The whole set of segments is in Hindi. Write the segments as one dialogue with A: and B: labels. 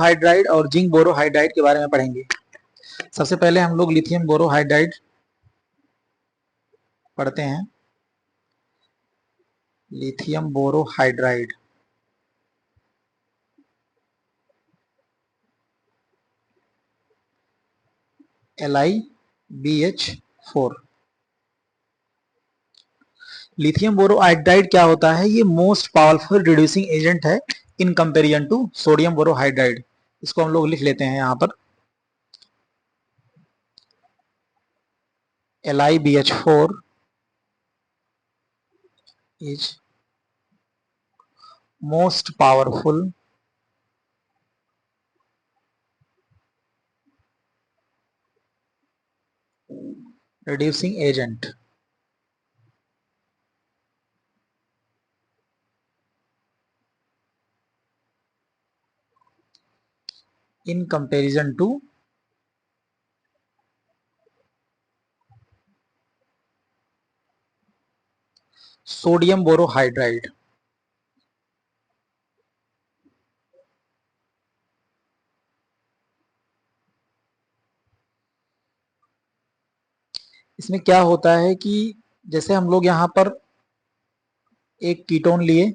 A: हाइड्राइड और जिंक बोरोहाइड्राइड के बारे में पढ़ेंगे। सबसे पहले हम लोग लिथियम बोरोहाइड्राइड पढ़ते हैं। Lithium borohydride LiBH4। Lithium borohydride क्या होता है? ये मोस्ट पावरफुल रिड्यूसिंग एजेंट है in comparison to sodium borohydride. इसको हम लोग लिख लेते हैं यहां पर LiBH4 is most powerful reducing agent in comparison to sodium borohydride. इसमें क्या होता है कि जैसे हम लोग यहाँ पर एक कीटोन लिए,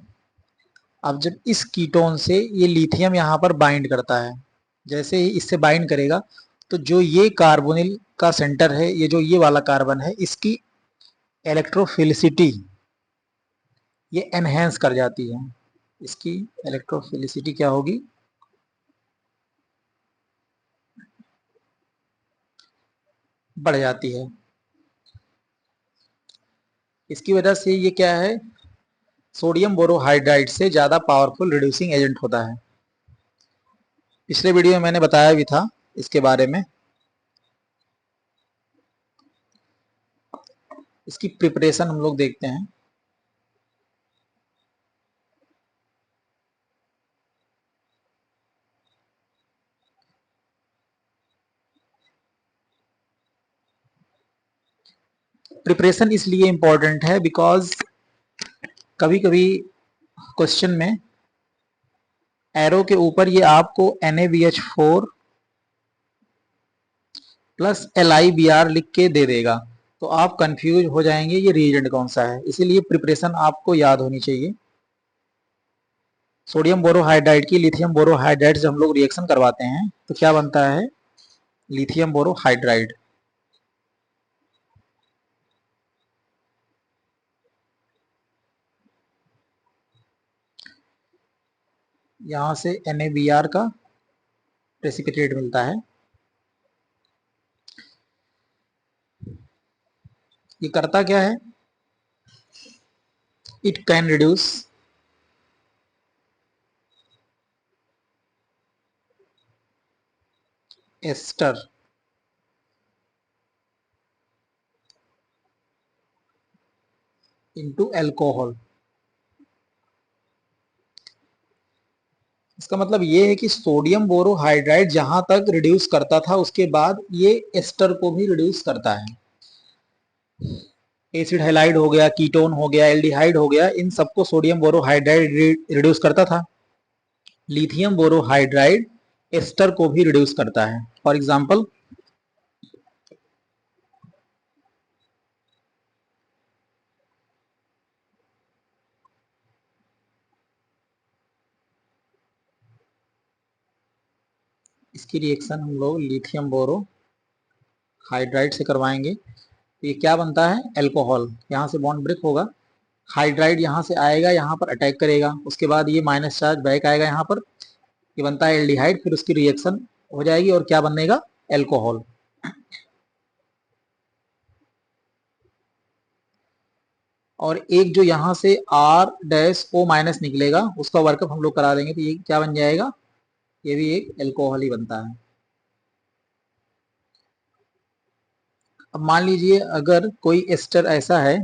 A: अब जब इस कीटोन से ये लिथियम यहाँ पर बाइंड करता है, जैसे ही इससे बाइंड करेगा तो जो ये कार्बोनिल का सेंटर है, ये जो ये वाला कार्बन है, इसकी इलेक्ट्रोफिलिसिटी ये एनहेंस कर जाती है। इसकी इलेक्ट्रोफिलिसिटी क्या होगी? बढ़ जाती है। इसकी वजह से ये क्या है, सोडियम बोरोहाइड्राइड से ज्यादा पावरफुल रिड्यूसिंग एजेंट होता है। पिछले वीडियो में मैंने बताया भी था इसके बारे में। इसकी प्रिपरेशन हम लोग देखते हैं। प्रिपरेशन इसलिए इंपॉर्टेंट है बिकॉज कभी कभी क्वेश्चन में एरो के ऊपर ये आपको NaBH4 प्लस LiBr लिख के दे देगा, तो आप कंफ्यूज हो जाएंगे ये रिएजेंट कौन सा है। इसीलिए प्रिपरेशन आपको याद होनी चाहिए। सोडियम बोरोहाइड्राइड की लिथियम बोरोहाइड्राइड से हम लोग रिएक्शन करवाते हैं तो क्या बनता है? Lithium borohydride. यहां से NaBr का प्रेसिपिटेट मिलता है। ये करता क्या है? It can reduce ester into alcohol. इसका मतलब ये है कि सोडियम बोरोहाइड्राइड जहां तक रिड्यूस करता था, उसके बाद ये एस्टर को भी रिड्यूस करता है। एसिड हैलाइड हो गया, कीटोन हो गया, एल्डिहाइड हो गया, इन सबको सोडियम बोरोहाइड्राइड रिड्यूस करता था। लिथियम बोरोहाइड्राइड एस्टर को भी रिड्यूस करता है। फॉर एग्जांपल इसकी रिएक्शन हम लोग लिथियम बोरोहाइड्राइड से करवाएंगे। ये क्या बनता है? अल्कोहल। यहाँ से बॉन्ड ब्रेक होगा, हाइड्राइड यहाँ से आएगा, यहाँ पर अटैक करेगा, उसके बाद ये माइनस चार्ज बैक आएगा यहाँ पर, ये बनता है एल्डिहाइड, फिर उसकी रिएक्शन हो जाएगी और क्या बनेगा? अल्कोहल। और एक जो यहाँ से R-O- निकलेगा, उसका वर्कअप हम लोग करा देंगे तो ये क्या बन जाएगा? ये भी एक अल्कोहल ही बनता है। अब मान लीजिए अगर कोई एस्टर ऐसा है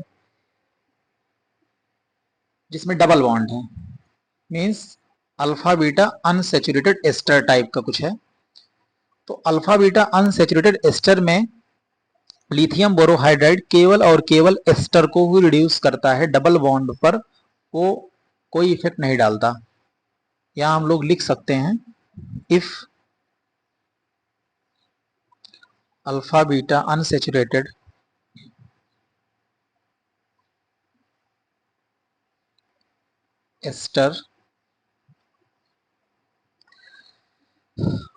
A: जिसमें डबल बॉन्ड है, means alpha beta unsaturated ester type का कुछ है, तो अल्फा बीटा अनसेचुरेटेड एस्टर में लिथियम बोरोहाइड्राइड केवल और केवल एस्टर को ही रिड्यूस करता है, डबल बॉन्ड पर वो कोई इफेक्ट नहीं डालता। यहाँ हम लोग लिख सकते हैं if alpha beta unsaturated ester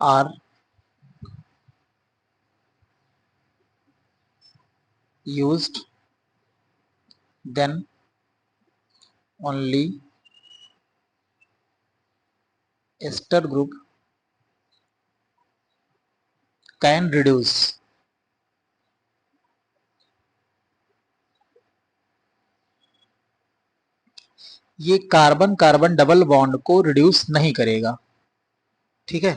A: are used, then only ester group can reduce. ये कार्बन कार्बन डबल बॉन्ड को रिड्यूस नहीं करेगा। ठीक है,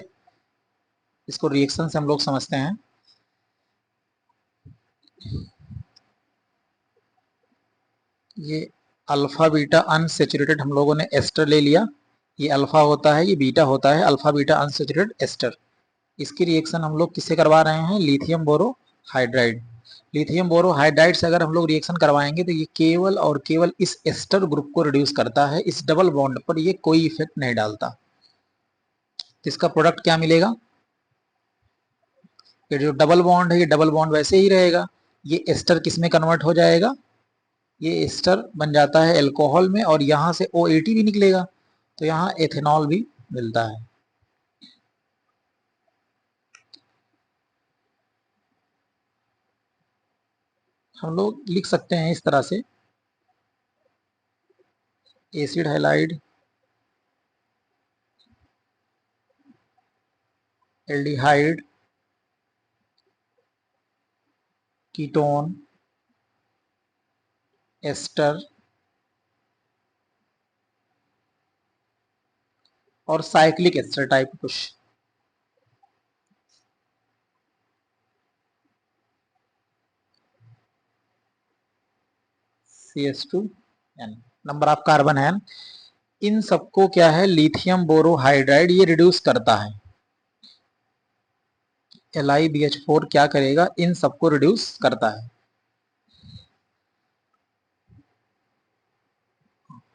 A: इसको रिएक्शन से हम लोग समझते हैं। ये अल्फा बीटा अनसेचुरेटेड हम लोगों ने एस्टर ले लिया, ये अल्फा होता है, ये बीटा होता है, अल्फा बीटा अनसेचुरेटेड एस्टर। इसकी रिएक्शन हम लोग किससे करवा रहे हैं? लिथियम बोरो हाइड्राइड। लिथियम बोरो हाइड्राइड से अगर हम लोग रिएक्शन करवाएंगे तो ये केवल और केवल इस एस्टर ग्रुप को रिड्यूस करता है, इस डबल बॉन्ड पर ये कोई इफेक्ट नहीं डालता। तो इसका प्रोडक्ट क्या मिलेगा? ये जो डबल बॉन्ड है ये डबल बॉन्ड वैसे ही रहेगा, ये एस्टर किस में कन्वर्ट हो जाएगा? ये एस्टर बन जाता है एल्कोहल में, और यहाँ से OAT भी निकलेगा, तो यहाँ एथेनॉल भी मिलता है। हम लोग लिख सकते हैं इस तरह से, acid halide aldehyde ketone ester और साइक्लिक एस्टर टाइप कुछ। CH2N नंबर ऑफ कार्बन है। इन सबको क्या है? लिथियम बोरोहाइड्राइड ये रिड्यूस करता है। LiBH4 क्या करेगा? इन सबको रिड्यूस करता है।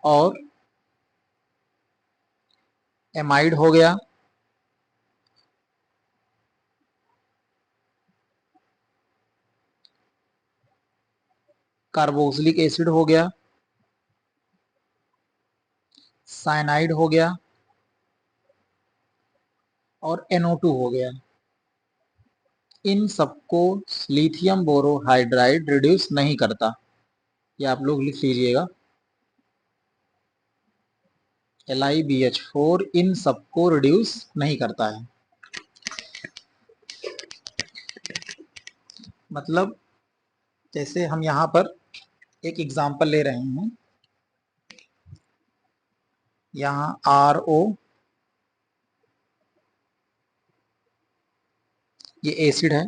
A: और एमाइड हो गया, कार्बोक्सिलिक एसिड हो गया, साइनाइड हो गया और NO2 हो गया। इन सबको लिथियम बोरोहाइड्राइड रिड्यूस नहीं करता, ये आप लोग लिख लीजिएगा। LiBH4 इन सबको रिड्यूस नहीं करता है। मतलब जैसे हम यहाँ पर एक एग्जांपल ले रहे हैं, यहाँ RO ये एसिड है।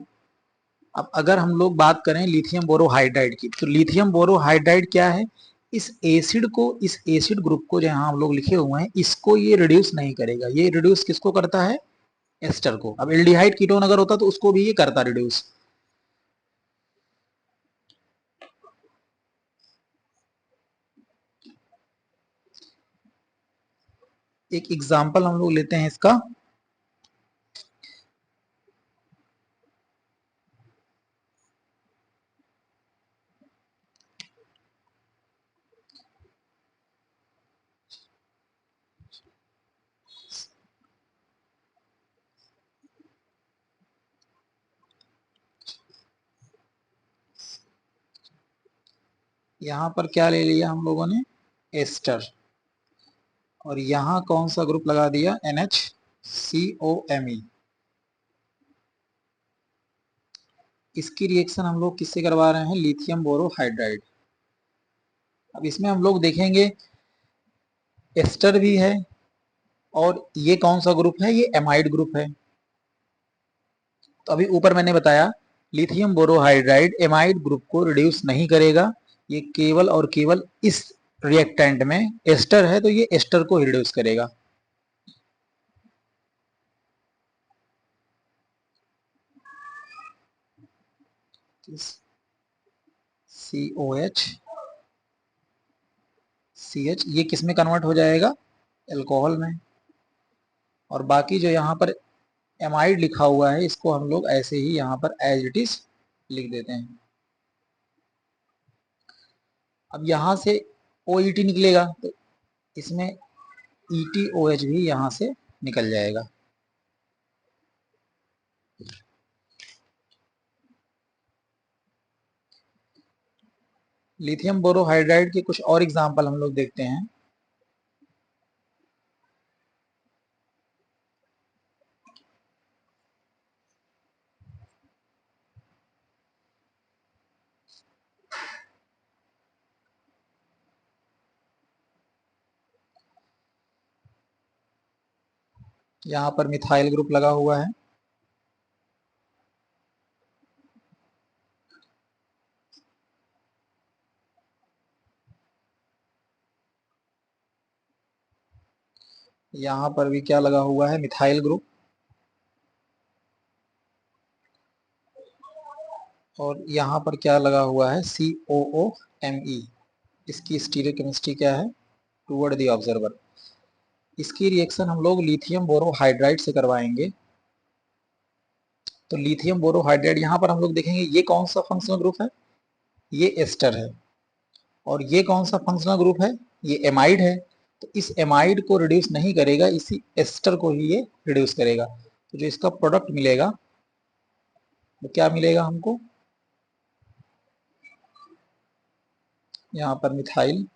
A: अब अगर हम लोग बात करें लिथियम बोरोहाइड्राइड की, तो लिथियम बोरोहाइड्राइड क्या है? इस एसिड को, इस एसिड ग्रुप को जहां हम लोग लिखे हुए हैं, इसको ये रिड्यूस नहीं करेगा। ये रिड्यूस किसको करता है? एस्टर को। अब एल्डिहाइड कीटोन अगर होता तो उसको भी ये करता रिड्यूस। एक एग्जांपल हम लोग लेते हैं इसका, यहाँ पर क्या ले लिया हम लोगों ने? एस्टर। और यहाँ कौन सा ग्रुप लगा दिया? NHCOMe। इसकी रिएक्शन हम लोग किससे करवा रहे हैं? Lithium borohydride. अब इसमें हम लोग देखेंगे एस्टर भी है, और ये कौन सा ग्रुप है? ये एमाइड ग्रुप है। तो अभी ऊपर मैंने बताया लिथियम बोरोहाइड्राइड एमाइड ग्रुप को रिड्यूस नहीं करेगा, ये केवल और केवल इस रिएक्टेंट में एस्टर है तो ये एस्टर को ही रिड्यूस करेगा। COH CH ये किस में कन्वर्ट हो जाएगा? एल्कोहल में। और बाकी जो यहाँ पर एमाइड लिखा हुआ है इसको हम लोग ऐसे ही यहाँ पर एज इट इज लिख देते हैं। अब यहाँ से OET निकलेगा तो इसमें ETOH भी यहाँ से निकल जाएगा। लिथियम बोरोहाइड्राइड के कुछ और एग्जाम्पल हम लोग देखते हैं। यहाँ पर मिथाइल ग्रुप लगा हुआ है। यहाँ पर भी क्या लगा हुआ है, मिथाइल ग्रुप। और यहाँ पर क्या लगा हुआ है, COOMe। इसकी स्टीरियोकेमिस्ट्री क्या है, टूवर्ड द ऑब्जर्वर। इसकी रिएक्शन हम लोग लिथियम बोरोहाइड्राइड से करवाएंगे। तो लिथियम बोरोहाइड्राइड यहाँ पर हम लोग देखेंगे ये कौन सा फंक्शनल ग्रुप है, ये एस्टर है। और ये कौन सा फंक्शनल ग्रुप है, ये एमाइड है। तो इस एमाइड को रिड्यूस नहीं करेगा, इसी एस्टर को ही ये रिड्यूस करेगा। तो जो इसका प्रोडक्ट मिलेगा वो क्या मिलेगा हमको, यहाँ पर मिथाइल,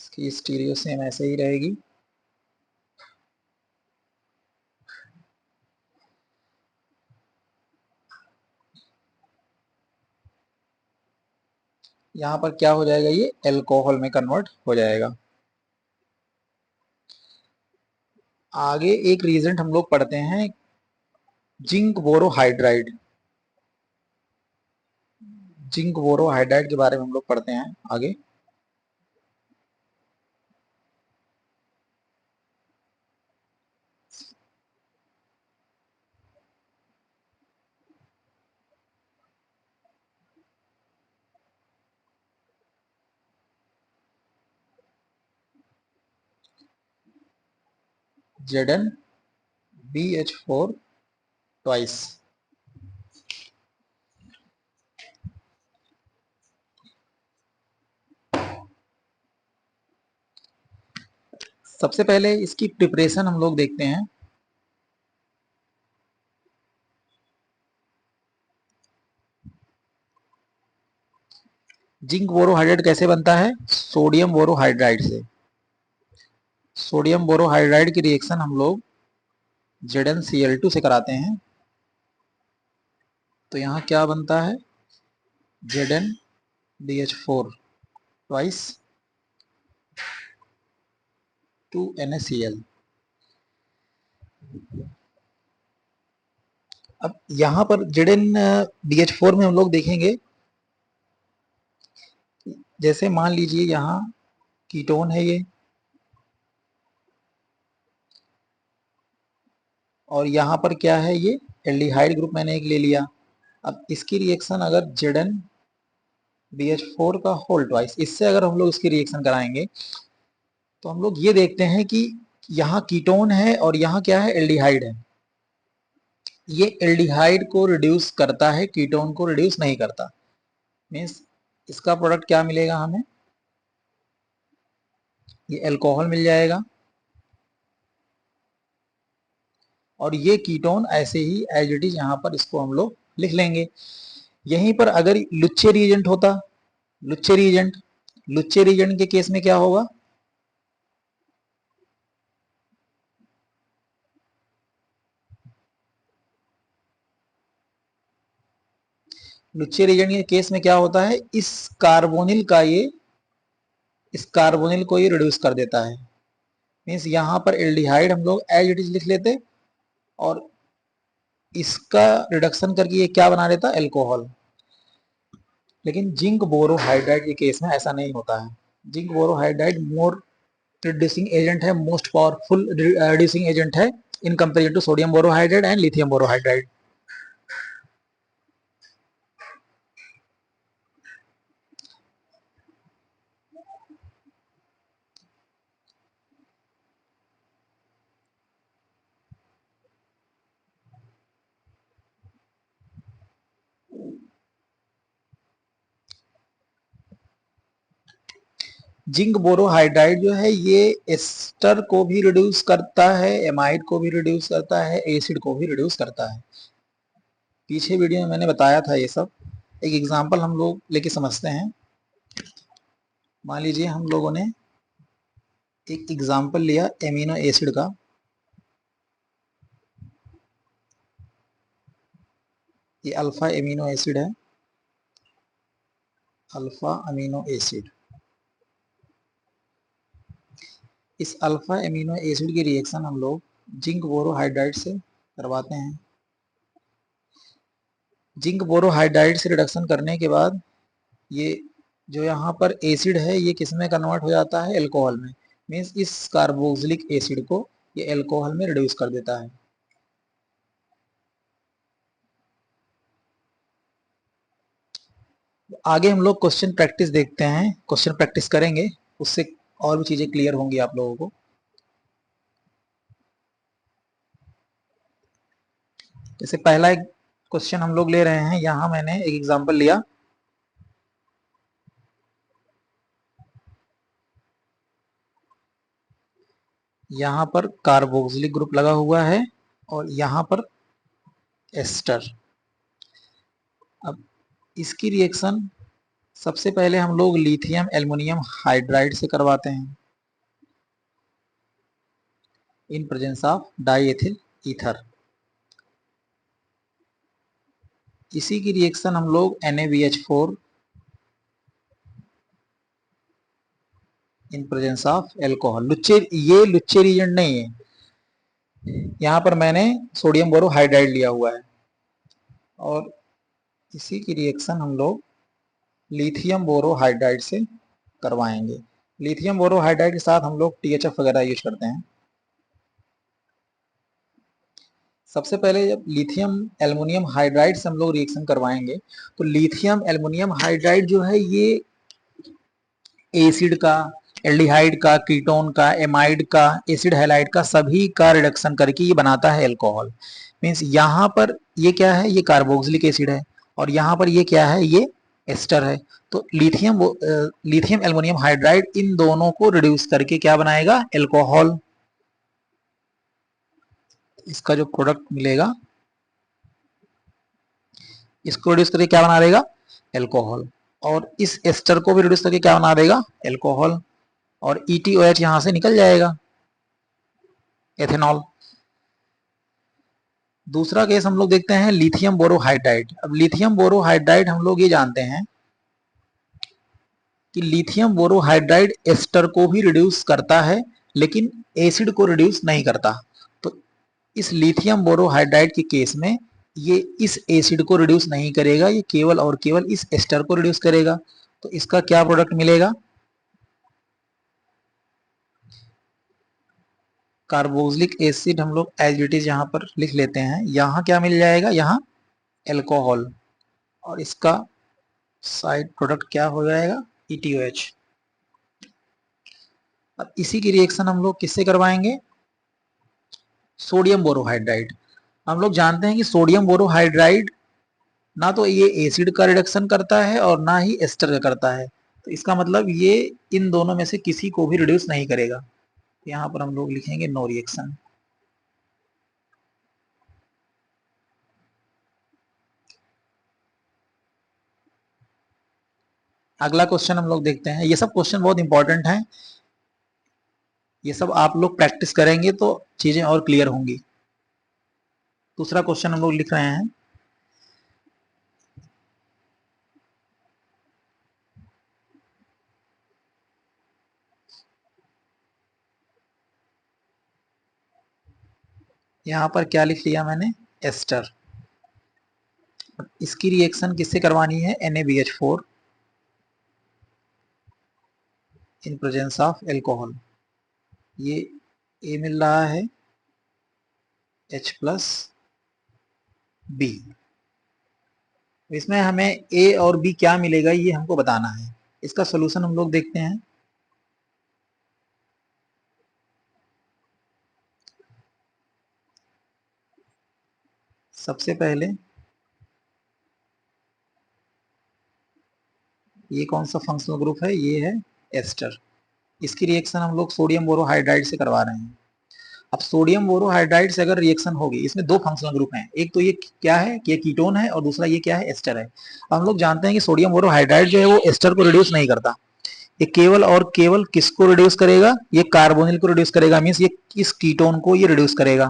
A: इसकी स्टीरियो सेम ऐसे ही रहेगी। यहाँ पर क्या हो जाएगा, ये एल्कोहल में कन्वर्ट हो जाएगा। आगे एक रीजेंट हम लोग पढ़ते हैं, जिंक बोरोहाइड्राइड। जिंक बोरोहाइड्राइड के बारे में हम लोग पढ़ते हैं आगे। ZnBH4 twice. सबसे पहले इसकी प्रिपरेशन हम लोग देखते हैं। जिंक बोरोहाइड्राइड कैसे बनता है, सोडियम बोरोहाइड्राइड से। सोडियम बोरोहाइड्राइड की रिएक्शन हम लोग ZnCl2 से कराते हैं। तो यहाँ क्या बनता है, ZnBH4 ट्वाइस 2NaCl। अब यहाँ पर ZnBH4 में हम लोग देखेंगे, जैसे मान लीजिए यहाँ कीटोन है ये, और यहाँ पर क्या है, ये एल्डिहाइड ग्रुप मैंने एक ले लिया। अब इसकी रिएक्शन अगर ZnBH4 का होल ट्वाइस, इससे अगर हम लोग इसकी रिएक्शन कराएंगे तो हम लोग ये देखते हैं कि यहाँ कीटोन है और यहाँ क्या है, एल्डिहाइड है। ये एल्डिहाइड को रिड्यूस करता है, कीटोन को रिड्यूस नहीं करता। मीन्स इसका प्रोडक्ट क्या मिलेगा हमें, ये अल्कोहल मिल जाएगा। और ये कीटोन ऐसे ही एज इट इज यहाँ पर इसको हम लोग लिख लेंगे। यहीं पर अगर लुच्चे रिएजेंट होता, लुच्चे रिएजेंट के केस में क्या होगा, लुच्चे रिएजेंट के केस में क्या होता है, इस कार्बोनिल को ये रिड्यूस कर देता है। मीन्स यहाँ पर एल्डिहाइड हम लोग एज इट इज लिख लेते और इसका रिडक्शन करके ये क्या बना देता, अल्कोहल। लेकिन जिंक बोरोहाइड्राइड के केस में ऐसा नहीं होता है। Zinc borohydride more reducing agent है, मोस्ट पावरफुल रिड्यूसिंग एजेंट है in comparison to sodium borohydride and lithium borohydride. Zinc borohydride जो है ये एस्टर को भी रिड्यूस करता है, एमाइड को भी रिड्यूस करता है, एसिड को भी रिड्यूस करता है। पीछे वीडियो में मैंने बताया था ये सब। एक एग्जांपल हम लोग लेके समझते हैं। मान लीजिए हम लोगों ने एक एग्जांपल लिया एमिनो एसिड का। ये अल्फा एमिनो एसिड है, अल्फा अमीनो एसिड। इस अल्फा एमिनो एसिड की रिएक्शन हम लोग जिंक बोरोहाइड्राइड से करवाते हैं। जिंक बोरोहाइड्राइड से रिडक्शन करने के बाद ये जो यहाँ पर एसिड है ये किस में कन्वर्ट हो जाता है, एल्कोहल में। मीन्स इस कार्बोक्सिलिक एसिड को ये एल्कोहल में रिड्यूस कर देता है। आगे हम लोग क्वेश्चन प्रैक्टिस देखते हैं, क्वेश्चन प्रैक्टिस करेंगे, उससे और भी चीजें क्लियर होंगी आप लोगों को। जैसे पहला एक क्वेश्चन हम लोग ले रहे हैं, यहाँ मैंने एक एग्जांपल लिया। यहाँ पर कार्बोक्सिलिक ग्रुप लगा हुआ है और यहाँ पर एस्टर। अब इसकी रिएक्शन सबसे पहले हम लोग लिथियम एल्युमिनियम हाइड्राइड से करवाते हैं in presence of diethyl ether. इसी की रिएक्शन हम लोग NaBH4 in presence of alcohol. ये लुच्चे रीजेंट नहीं है, यहाँ पर मैंने सोडियम बोरोहाइड्राइड लिया हुआ है और इसी की रिएक्शन हम लोग लिथियम बोरोहाइड्राइड से करवाएंगे। लिथियम बोरोहाइड्राइड के साथ हम लोग THF वगैरह यूज करते हैं। सबसे पहले जब लिथियम एल्युमिनियम हाइड्राइड से हम लोग रिएक्शन करवाएंगे तो लिथियम एल्युमिनियम हाइड्राइड जो है ये एसिड का, एल्डिहाइड का, कीटोन का, एमाइड का, एसिड हैलाइड का सभी का रिडक्शन करके ये बनाता है एल्कोहल। मीन्स यहाँ पर ये क्या है, ये कार्बोक्सिलिक एसिड है और यहाँ पर ये क्या है, ये एस्टर है। तो लिथियम एल्युमिनियम हाइड्राइड इन दोनों को रिड्यूस करके क्या बनाएगा, एल्कोहल। इसका जो प्रोडक्ट मिलेगा इसको रिड्यूस करके क्या बना देगा, एल्कोहल। और इस एस्टर को भी रिड्यूस करके क्या बना देगा, एल्कोहल। और ETOH यहां से निकल जाएगा, एथेनॉल। दूसरा केस हम लोग देखते हैं लिथियम बोरोहाइड्राइड। अब लिथियम बोरोहाइड्राइड हम लोग ये जानते हैं कि लिथियम बोरोहाइड्राइड एस्टर को भी रिड्यूस करता है लेकिन एसिड को रिड्यूस नहीं करता। तो इस लिथियम बोरोहाइड्राइड के केस में ये इस एसिड को रिड्यूस नहीं करेगा, ये केवल और केवल इस एस्टर को रिड्यूस करेगा। तो इसका क्या प्रोडक्ट मिलेगा, कार्बोक्सिलिक एसिड हम लोग एज इट इज यहाँ पर लिख लेते हैं। यहाँ क्या मिल जाएगा, यहाँ एल्कोहल। और इसका साइड प्रोडक्ट क्या हो जाएगा, ETOH। अब इसी की रिएक्शन हम लोग किससे करवाएंगे, सोडियम बोरोहाइड्राइड। हम लोग जानते हैं कि सोडियम बोरोहाइड्राइड ना तो ये एसिड का रिडक्शन करता है और ना ही एस्टर का करता है। तो इसका मतलब ये इन दोनों में से किसी को भी रिड्यूस नहीं करेगा। यहाँ पर हम लोग लिखेंगे नो रिएक्शन। अगला क्वेश्चन हम लोग देखते हैं। ये सब क्वेश्चन बहुत इंपॉर्टेंट हैं, ये सब आप लोग प्रैक्टिस करेंगे तो चीजें और क्लियर होंगी। दूसरा क्वेश्चन हम लोग लिख रहे हैं। यहाँ पर क्या लिख लिया मैंने, एस्टर। इसकी रिएक्शन किससे करवानी है, NaBH4 in presence of alcohol. ये A मिल रहा है H+B। इसमें हमें A और B क्या मिलेगा ये हमको बताना है। इसका सोल्यूशन हम लोग देखते हैं। सबसे पहले ये कौन सा फंक्शनल ग्रुप है, ये है एस्टर। इसकी रिएक्शन हम लोग सोडियम बोरोहाइड्राइड से करवा रहे हैं। अब सोडियम बोरोहाइड्राइड से अगर रिएक्शन होगी, इसमें दो फंक्शनल ग्रुप हैं, एक तो ये क्या है कि ये कीटोन है और दूसरा ये क्या है, एस्टर है। हम लोग जानते हैं कि सोडियम बोरोहाइड्राइड जो है वो एस्टर को रिड्यूस नहीं करता, ये केवल और केवल किसको रिड्यूस करेगा, ये कार्बोनिल को रिड्यूस करेगा, मीन्स ये इस कीटोन को ये रिड्यूस करेगा।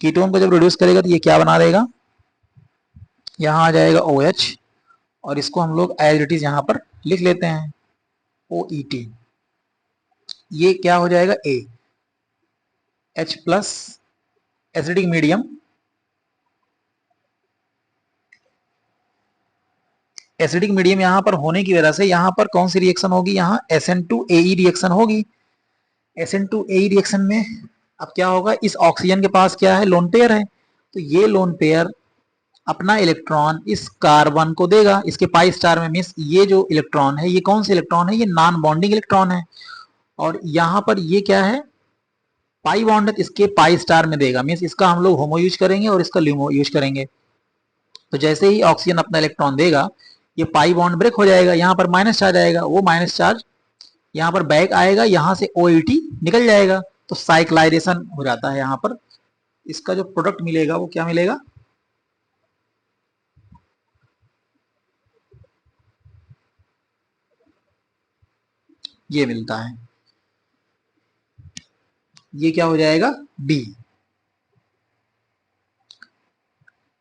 A: कीटोन को जब रिड्यूस करेगा तो ये क्या बना देगा, यहाँ आ जाएगा OH, और इसको हम लोग एज इट इज यहाँ पर लिख लेते हैं OET। ये क्या हो जाएगा, H plus acidic medium, acidic medium यहाँ पर होने की वजह से यहाँ पर कौन सी रिएक्शन होगी, यहाँ SN2AE रिएक्शन होगी। SN2AE रिएक्शन में अब क्या होगा, इस ऑक्सीजन के पास क्या है, लोन पेयर है, तो ये लोन पेयर अपना इलेक्ट्रॉन इस कार्बन को देगा, इसके पाई स्टार में, मीन्स ये जो इलेक्ट्रॉन है ये कौन सा इलेक्ट्रॉन है, ये नॉन बॉन्डिंग इलेक्ट्रॉन है। और यहाँ पर ये क्या है, पाई बॉन्ड है, इसके पाई स्टार में देगा, मीन्स इसका हम लोग होमो यूज करेंगे और इसका ल्यूमो यूज करेंगे। तो जैसे ही ऑक्सीजन अपना इलेक्ट्रॉन देगा, ये पाई बॉन्ड ब्रेक हो जाएगा, यहाँ पर माइनस चार्ज आएगा, वो माइनस चार्ज यहाँ पर बैक आएगा, यहाँ से OET निकल जाएगा, तो साइक्लाइजेशन हो जाता है। यहाँ पर इसका जो प्रोडक्ट मिलेगा वो क्या मिलेगा, ये मिलता है, ये क्या हो जाएगा, B।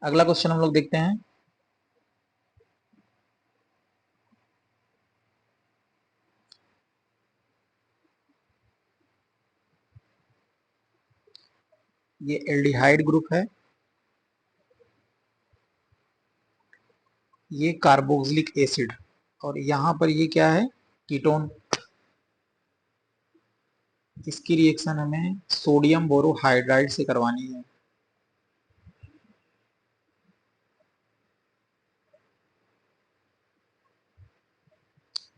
A: अगला क्वेश्चन हम लोग देखते हैं। ये एल्डिहाइड ग्रुप है, ये कार्बोक्सिलिक एसिड, और यहाँ पर ये क्या है, कीटोन। इसकी रिएक्शन हमें सोडियम बोरोहाइड्राइड से करवानी है,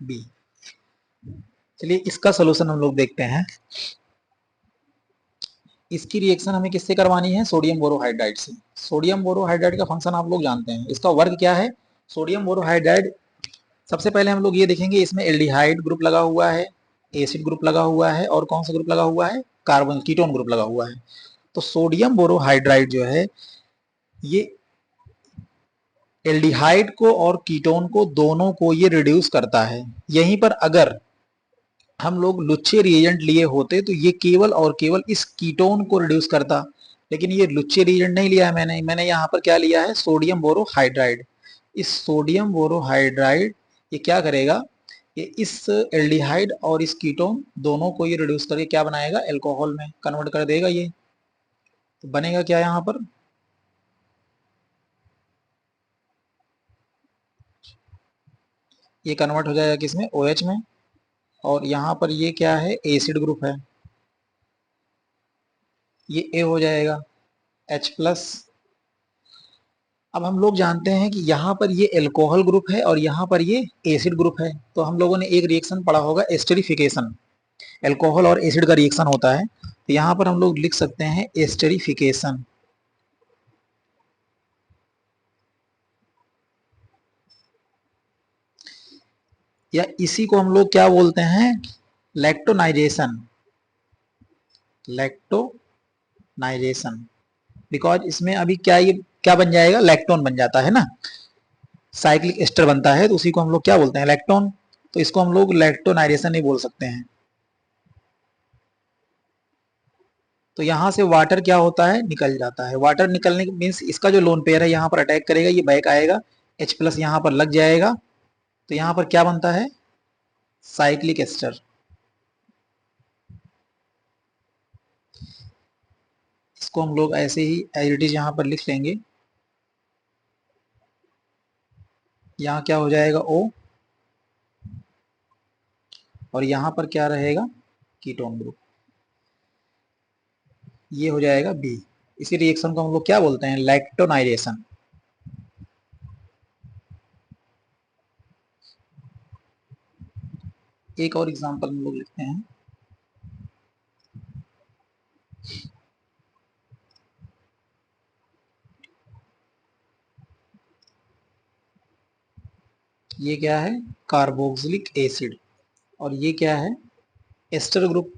A: B। चलिए इसका सोल्यूशन हम लोग देखते हैं। इसकी रिएक्शन हमें किससे करवानी है, सोडियम बोरोहाइड्राइड से। सोडियम बोरोहाइड्राइड का फंक्शन आप लोग जानते हैं, इसका वर्क क्या है। सोडियम बोरोहाइड्राइड, सबसे पहले हम लोग ये देखेंगे, इसमें एल्डिहाइड ग्रुप लगा हुआ है, एसिड ग्रुप लगा हुआ है, और कौन सा ग्रुप लगा हुआ है, कार्बन कीटोन ग्रुप लगा हुआ है। तो सोडियम बोरोहाइड्राइड जो है ये एल्डिहाइड को और कीटोन को दोनों को ये रिड्यूस करता है। यहीं पर अगर हम लोग लुच्छे रिएजेंट लिए होते तो ये केवल और केवल इस कीटोन को रिड्यूस करता, लेकिन ये लुच्छे रिएजेंट नहीं लिया है मैंने यहाँ पर क्या लिया है, सोडियम बोरोहाइड्राइड। इस सोडियम बोरोहाइड्राइड ये क्या करेगा, ये इस एल्डिहाइड और इस कीटोन दोनों को ये रिड्यूस करके क्या बनाएगा, एल्कोहल में कन्वर्ट कर देगा। ये तो बनेगा क्या यहाँ पर, ये कन्वर्ट हो जाएगा किसमें, OH में, और यहाँ पर ये क्या है, एसिड ग्रुप है, ये A हो जाएगा, H प्लस। अब हम लोग जानते हैं कि यहाँ पर ये एल्कोहल ग्रुप है और यहाँ पर ये एसिड ग्रुप है, तो हम लोगों ने एक रिएक्शन पढ़ा होगा, एस्टेरिफिकेशन। एल्कोहल और एसिड का रिएक्शन होता है, तो यहाँ पर हम लोग लिख सकते हैं एस्टेरिफिकेशन, या इसी को हम लोग क्या बोलते हैं, लैक्टोनाइजेशन। लैक्टोनाइजेशन, बिकॉज इसमें अभी क्या, ये क्या बन जाएगा, लैक्टोन बन जाता है ना, साइक्लिक एस्टर बनता है, तो उसी को हम लोग क्या बोलते हैं, लैक्टोन। तो इसको हम लोग लैक्टोनाइजेशन नहीं बोल सकते हैं। तो यहाँ से वाटर क्या होता है, निकल जाता है। वाटर निकलने मीन्स इसका जो लोन पेयर है यहाँ पर अटैक करेगा, ये बैक आएगा, H प्लस यहाँ पर लग जाएगा, तो यहाँ पर क्या बनता है, साइक्लिक एस्टर। इसको हम लोग ऐसे ही एज इट इज यहाँ पर लिख लेंगे, यहाँ क्या हो जाएगा, O, और यहाँ पर क्या रहेगा, कीटोन ग्रुप, ये हो जाएगा B। इसी रिएक्शन को हम लोग क्या बोलते हैं, लैक्टोनाइजेशन। एक और एग्जांपल हम लोग लिखते हैं, ये क्या है, कार्बोक्सिलिक एसिड, और ये क्या है, एस्टर ग्रुप।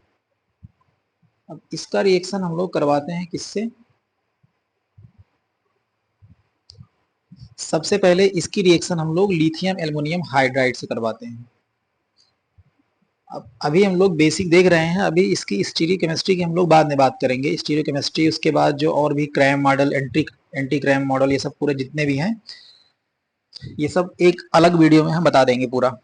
A: अब इसका रिएक्शन हम लोग करवाते हैं किससे? सबसे पहले इसकी रिएक्शन हम लोग लिथियम एल्युमिनियम हाइड्राइड से करवाते हैं। अब अभी हम लोग बेसिक देख रहे हैं, अभी इसकी स्टीरियोकेमिस्ट्री की हम लोग बाद में बात करेंगे। स्टीरियोकेमिस्ट्री, उसके बाद जो और भी Cram model, anti Cram model, ये सब पूरे जितने भी हैं, ये सब एक अलग वीडियो में हम बता देंगे पूरा।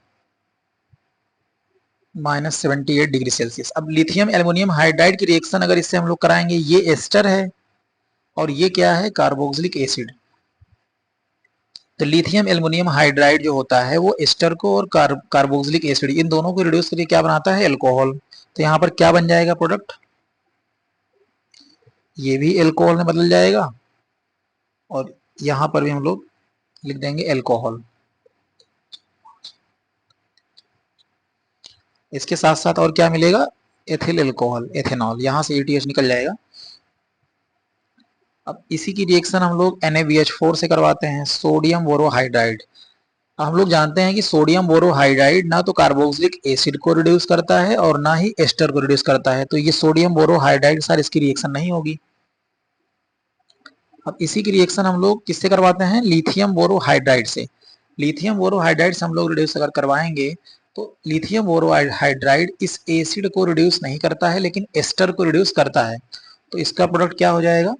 A: -78 डिग्री सेल्सियस। अब लिथियम एल्युमिनियम हाइड्राइड की रिएक्शन अगर इससे हम लोग कराएंगे, ये एस्टर है और ये क्या है? Carboxylic acid. तो लिथियम एल्युमिनियम हाइड्राइड जो होता है वो एस्टर को और कार्बोक्सिलिक एसिड, इन दोनों को रिड्यूस करके क्या बनाता है? अल्कोहल। तो यहाँ पर क्या बन जाएगा प्रोडक्ट? ये भी अल्कोहल में बदल जाएगा और यहाँ पर भी हम लोग लिख देंगे अल्कोहल। इसके साथ साथ और क्या मिलेगा? एथिल अल्कोहल, एथेनॉल, यहाँ से एटीएच निकल जाएगा। अब इसी की रिएक्शन हम लोग NaBH4 से करवाते हैं, सोडियम बोरोहाइड्राइड। हम लोग जानते हैं कि सोडियम बोरोहाइड्राइड ना तो कार्बोक्सिलिक एसिड को रिड्यूस करता है और ना ही एस्टर को रिड्यूस करता है, तो ये सोडियम बोरोहाइड्राइड सर इसकी रिएक्शन नहीं होगी। अब इसी की रिएक्शन हम लोग किससे करवाते हैं? लिथियम बोरोहाइड्राइड से। लिथियम बोरोहाइड्राइड से हम लोग रिड्यूस अगर करवाएंगे तो लिथियम बोरोहाइड्राइड इस एसिड को रिड्यूस नहीं करता है लेकिन एस्टर को रिड्यूस करता है। तो इसका प्रोडक्ट क्या हो जाएगा?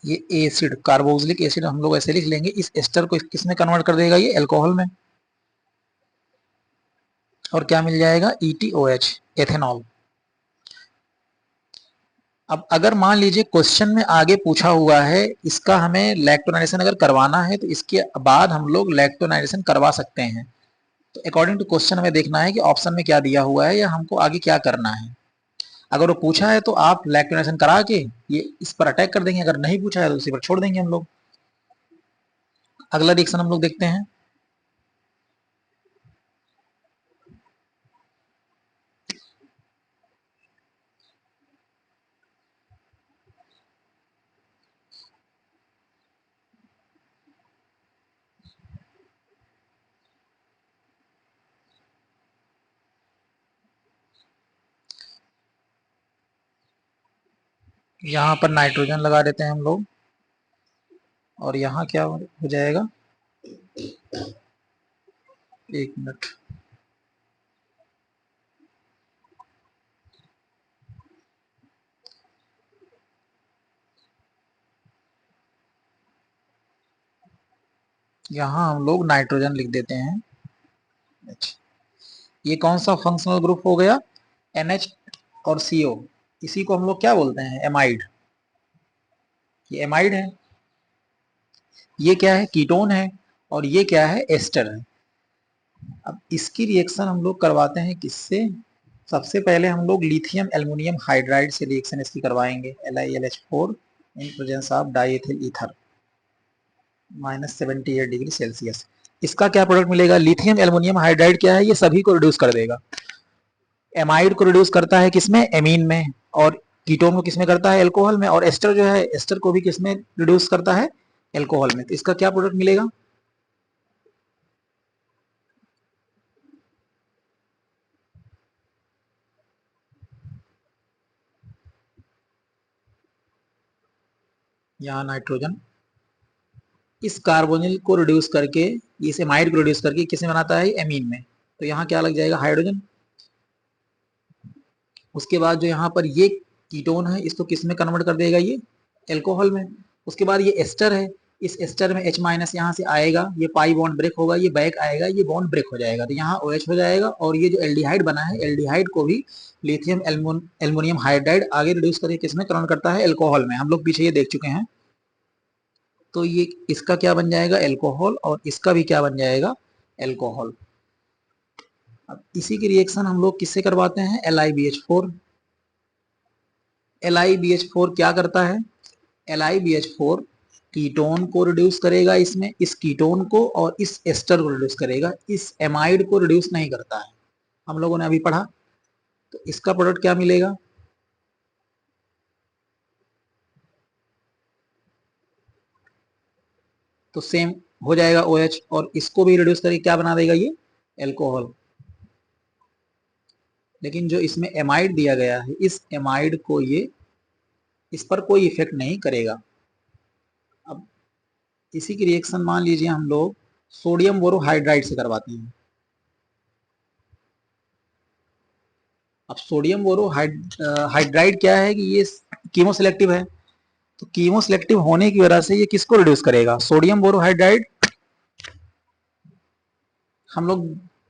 A: ये एसिड, कार्बोक्सिलिक एसिड हम लोग ऐसे लिख लेंगे, इस एस्टर को किसमें कन्वर्ट कर देगा? ये अल्कोहल में। और क्या मिल जाएगा? ETOH, ethanol. अब अगर मान लीजिए क्वेश्चन में आगे पूछा हुआ है इसका हमें लैक्टोनाइजेशन अगर करवाना है तो इसके बाद हम लोग लैक्टोनाइजेशन करवा सकते हैं। तो अकॉर्डिंग टू क्वेश्चन हमें देखना है कि ऑप्शन में क्या दिया हुआ है या हमको आगे क्या करना है। अगर वो पूछा है तो आप लैक्टोनाइजेशन करा के ये इस पर अटैक कर देंगे, अगर नहीं पूछा है तो उसी पर छोड़ देंगे हम लोग। अगला रिएक्शन हम लोग देखते हैं। यहाँ पर नाइट्रोजन लगा देते हैं हम लोग और यहाँ क्या हो जाएगा? एक मिनट। यहाँ हम लोग नाइट्रोजन लिख देते हैं। ये कौन सा फंक्शनल ग्रुप हो गया? NH और CO। इसी को हम लोग क्या बोलते हैं? एमाइड। ये एमाइड है, ये क्या है? कीटोन है, और ये क्या है? एस्टर है। अब इसकी रिएक्शन हम लोग करवाते हैं किससे? सबसे पहले हम लोग लिथियम एल्युमिनियम हाइड्राइड से रिएक्शन इसकी करवाएंगे, LiLH4 in presence of diethyl ether, -78 degree Celsius. इसका क्या प्रोडक्ट मिलेगा? लिथियम एल्युमिनियम हाइड्राइड क्या है? ये सभी को रिड्यूस कर देगा। एमाइड को रिड्यूस करता है किसमें? एमीन में। और कीटोन को किसमें करता है? अल्कोहल में। और एस्टर जो है, एस्टर को भी किसमें रिड्यूस करता है? अल्कोहल में। तो इसका क्या प्रोडक्ट मिलेगा? यहाँ नाइट्रोजन इस कार्बोनिल को रिड्यूस करके, इस एमाइड को रिड्यूस करके किसमें बनाता है? एमीन में। तो यहाँ क्या लग जाएगा? हाइड्रोजन। उसके बाद जो यहाँ पर ये कीटोन है इसको किसमें कन्वर्ट कर देगा? ये अल्कोहल में। उसके बाद ये एस्टर है, इस एस्टर में H- यहाँ से आएगा, ये पाई बॉन्ड ब्रेक होगा, ये बैक आएगा, ये बॉन्ड ब्रेक हो जाएगा, तो यहाँ OH हो जाएगा। और ये जो एल्डिहाइड बना है, एल्डिहाइड को भी लिथियम एल्युमिनियम हाइड्राइड आगे रिड्यूस करके किसमें कन्वर्ट करता है? अल्कोहल में। हम लोग पीछे ये देख चुके हैं। तो ये इसका क्या बन जाएगा? अल्कोहल। और इसका भी क्या बन जाएगा? अल्कोहल। अब इसी की रिएक्शन हम लोग किससे करवाते हैं? LiBH4। LiBH4 क्या करता है? LiBH4 कीटोन को रिड्यूस करेगा इसमें, इस कीटोन को, और इस एस्टर को रिड्यूस करेगा, इस एमाइड को रिड्यूस नहीं करता है। हम लोगों ने अभी पढ़ा। तो इसका प्रोडक्ट क्या मिलेगा? तो सेम हो जाएगा OH, और इसको भी रिड्यूस करके क्या बना देगा? ये अल्कोहल। लेकिन जो इसमें एमाइड दिया गया है, इस एमाइड को ये इस पर कोई इफेक्ट नहीं करेगा। अब इसी की रिएक्शन मान लीजिए हम लोग सोडियम बोरोहाइड्राइड से करवाते हैं। अब सोडियम बोरोहाइड्राइड क्या है कि ये कीमो सिलेक्टिव है, तो कीमो सिलेक्टिव होने की वजह से ये किसको रिड्यूस करेगा? Sodium borohydride. हम लोग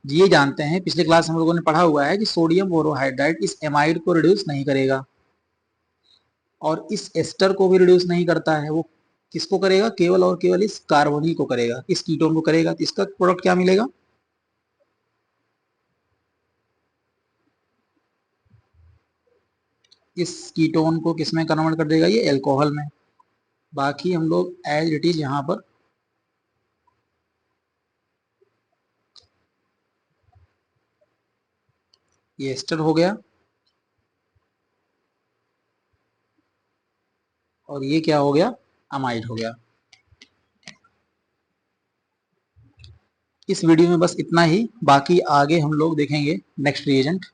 A: ये जानते हैं, पिछले क्लास हम लोगों ने पढ़ा हुआ है कि सोडियम बोरोहाइड्राइड इस एमाइड को रिड्यूस नहीं करेगा और इस एस्टर को भी रिड्यूस नहीं करता है। वो किसको करेगा? केवल और केवल इस कार्बोनिल को करेगा, इस कीटोन को करेगा। तो इसका प्रोडक्ट क्या मिलेगा? इस कीटोन को किसमें कन्वर्ट कर देगा? ये एल्कोहल में। बाकी हम लोग एज इट इज यहाँ पर ये एस्टर हो गया और ये क्या हो गया? अमाइड हो गया। इस वीडियो में बस इतना ही, बाकी आगे हम लोग देखेंगे नेक्स्ट रिएजेंट।